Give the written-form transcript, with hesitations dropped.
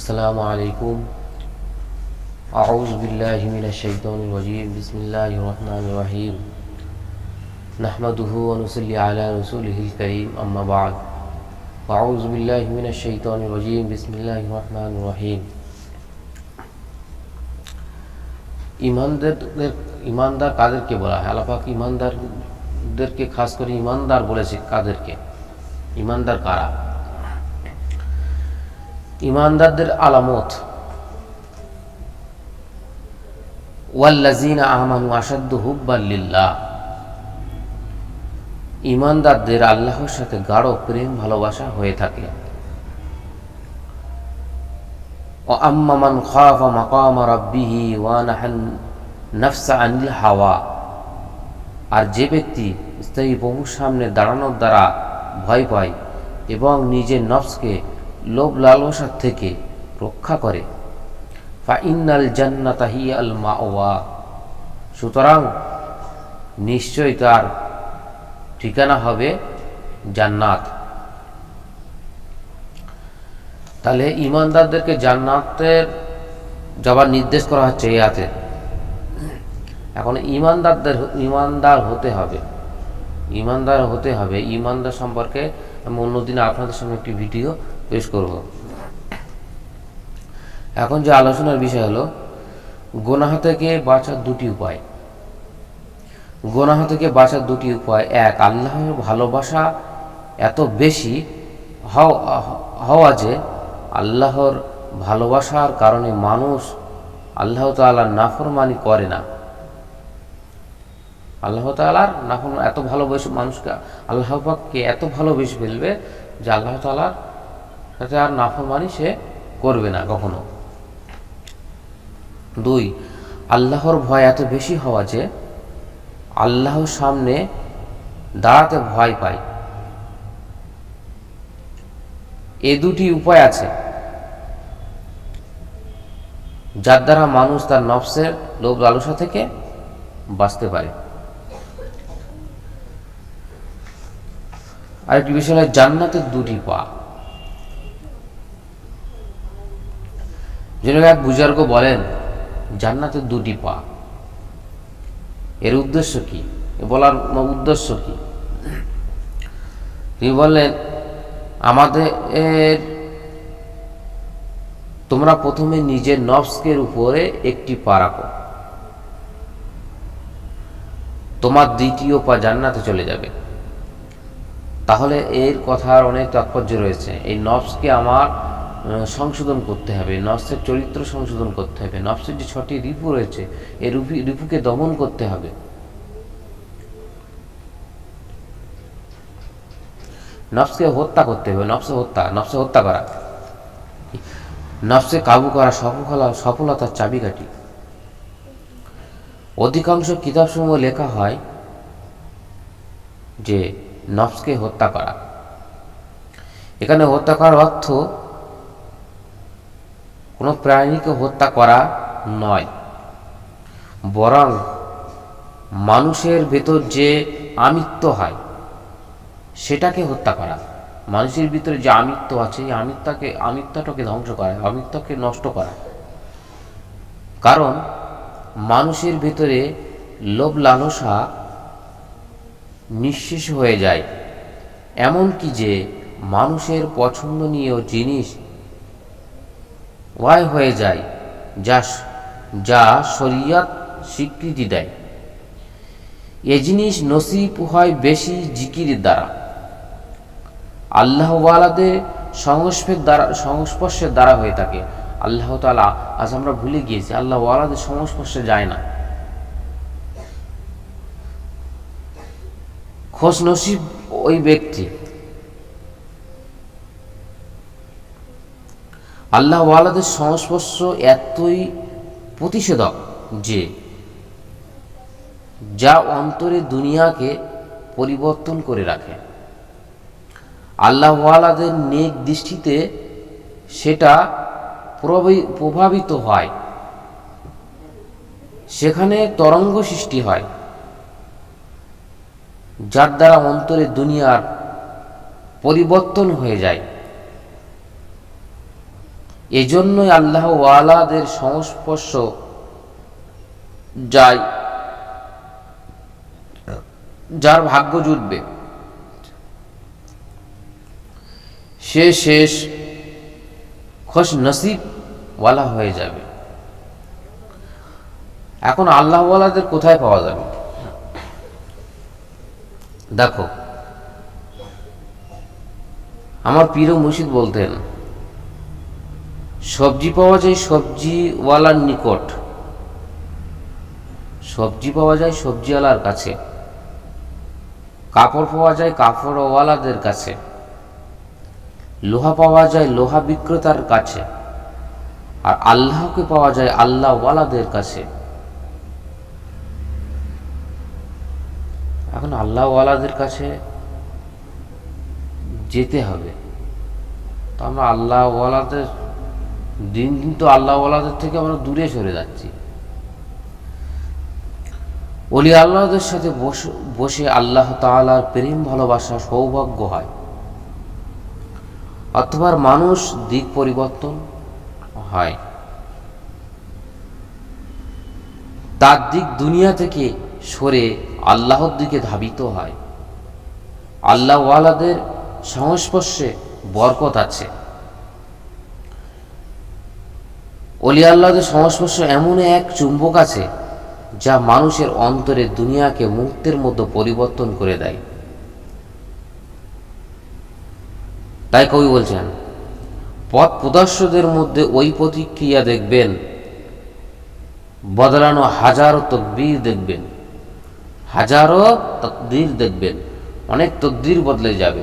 আসসালামু আলাইকুম। আউযু বিল্লাহি মিনাশ শাইতানির রাজীম। বিসমিল্লাহির রহমানির রহিম। নাহমাদুহু ওয়া নুসাল্লি আলা রাসূলিহিল কারীম। আম্মা বা'দ। আউযু বিল্লাহি মিনাশ শাইতানির রাজীম। বিসমিল্লাহির রহমানির রহিম। ঈমানদার কাদেরকে বলা হয়? আল্লাহ পাক ঈমানদারদেরকে খাস করে ঈমানদার বলেছে কাদেরকে? ঈমানদার কারা? ঈমানদারদের আলামত ওয়াল্লাযীনা আমানু আশাদ্দু হুব্বান লিল্লাহ। ঈমানদারদের আল্লাহর সাথে গাঢ় প্রেম ভালোবাসা হয়ে থাকে। ওয়া আম্মা মান খাফা মাকামা রাব্বিহি ওয়া নাহান নাফসা আনিল হাওয়া। আর যে ব্যক্তি স্থায়ী প্রভুর সামনে দাঁড়ানোর দ্বারা ভয় পায় এবং নিজের নফসকে লোভ লালসার থেকে রক্ষা করে, ফা ইন্নাল জান্নাতা হিয়াল মাওয়া। সুতরাং নিশ্চয় তার ঠিকানা হবে জান্নাত। তাহলে ঈমানদারদেরকে জান্নাতের যাবার নির্দেশ করা হচ্ছে এই আয়াতে। এখন ঈমানদার হতে হবে। ঈমানদার সম্পর্কে আমি অন্যদিন আপনাদের সঙ্গে একটি ভিডিও পেশ করব। এখন যে আলোচনার বিষয় হলো গুনাহ থেকে বাঁচার দুটি উপায়। এক, আল্লাহর ভালোবাসা এত বেশি হওয়া যে আল্লাহর ভালোবাসার কারণে মানুষ আল্লাহ তাআলার নাফরমানি করে না। আল্লাহ তাআলার এত ভালোবেসে মানুষকে আল্লাহ পাককে এত ভালোবেসে ফেলবে যে আল্লাহ তাআলার সাথে আর নাফরমানি সে করবে না কখনো। 2, আল্লাহর ভয় এত বেশি হওয়া যে আল্লাহর সামনে দাঁড়াতে ভয় পায়। এ দুটি উপায় আছে যার দ্বারা মানুষ তার নফসের লোভ লালসা থেকে বাঁচতে পারে। আরেকটি বিষয় হলো জান্নাতের দুটি পা। যেন এক বুজুর্গ বলেন জান্নাতের দুটি পা। এর উদ্দেশ্য কি? বলার উদ্দেশ্য কি? তিনি বললেন আমাদের তোমরা প্রথমে নিজের নফসের উপরে একটি পা রাখো, তোমার দ্বিতীয় পা জান্নাতে চলে যাবে। তাহলে এর কথার অনেক তাৎপর্য রয়েছে। এই নফসকে আমার সংশোধন করতে হবে, নফসের চরিত্র সংশোধন করতে হবে, নফসের যে 6টি রিপু রয়েছে এই রিপুকে দমন করতে হবে। নফসকে হত্যা করতে হবে। নফসে হত্যা করা, নফসে কাবু করা সফলতার চাবিকাঠি। অধিকাংশ কিতাবসমূহ লেখা হয় যে নফসকে হত্যা করা। এখানে হত্যা করার অর্থ কোনো প্রাণীকে হত্যা করা নয়, বরং মানুষের ভেতর যে আমিত্ব হয় সেটাকে হত্যা করা। মানুষের ভিতরে যে আমিত্ব আছে এই আমিত্বটাকে ধ্বংস করা, আমিত্বকে নষ্ট করা। কারণ মানুষের ভিতরে লোভ লালসা নিঃশেষ হয়ে যায়, এমনকি যে মানুষের পছন্দনীয় জিনিস হয়ে যায় যা শরীয়ত স্বীকৃতি দেয়। এ জিনিস নসিব হয় বেশি জিকিরের দ্বারা, আল্লাহ ওয়ালাদের সংস্পর্শের দ্বারা হয়ে থাকে। আল্লাহ তাআলা, আজ আমরা ভুলে গিয়েছি, আল্লাহ ওয়ালাদের সংস্পর্শে যায় না। খোশ নসিব ওই ব্যক্তি আল্লাহ ওয়ালাদের সংস্পর্শ এতই প্রতিষেধক যে যা অন্তরে দুনিয়াকে পরিবর্তন করে রাখে। আল্লাহ ওয়ালাদের নেক দৃষ্টিতে সেটা প্রভাবিত হয়, সেখানে তরঙ্গ সৃষ্টি হয় যার দ্বারা অন্তরে দুনিয়ার পরিবর্তন হয়ে যায়। এজন্যই আল্লাহ ওয়ালাদের সংস্পর্শ যায় যার ভাগ্য জুটবে, সে শেষ খুশ নসিব ওয়ালা হয়ে যাবে। এখন আল্লাহ ওয়ালাদের কোথায় পাওয়া যাবে? দেখো, আমার পীর মুর্শিদ বলতেন, সবজি পাওয়া যায় সবজিওয়ালার নিকট, সবজি পাওয়া যায় সবজিওয়ালার কাছে, কাপড় পাওয়া যায় কাপড়ওয়ালাদের কাছে, লোহা পাওয়া যায় লোহা বিক্রেতার কাছে, আর আল্লাহকে পাওয়া যায় আল্লাহওয়ালাদের কাছে। এখন আল্লাহওয়ালাদের কাছে যেতে হবে, তো আমরা আল্লাহওয়ালাদের দিন দিন তো আল্লাহওয়ালাদের থেকে আমরা দূরে সরে যাচ্ছি। ওলি আল্লাহদের সাথে বসে আল্লাহ তাআলার প্রেম ভালোবাসা সৌভাগ্য হয়, অথবা মানুষ দিক পরিবর্তন হয়, তার দিক দুনিয়া থেকে সরে আল্লাহর দিকে ধাবিত হয়। আল্লাহওয়ালাদের সংস্পর্শে বরকত আছে। ওলি আল্লাহদের সংস্পর্শে এমন এক চুম্বক আছে যা মানুষের অন্তরে দুনিয়াকে মুহূর্তের মধ্যে পরিবর্তন করে দেয়। তাই কবি বলছেন, পথ প্রদর্শকদের মধ্যে ওই প্রতিক্রিয়া দেখবেন, বদলানো হাজারো তকবীর দেখবেন, হাজারো তকদির দেখবেন, অনেক তকদির বদলে যাবে।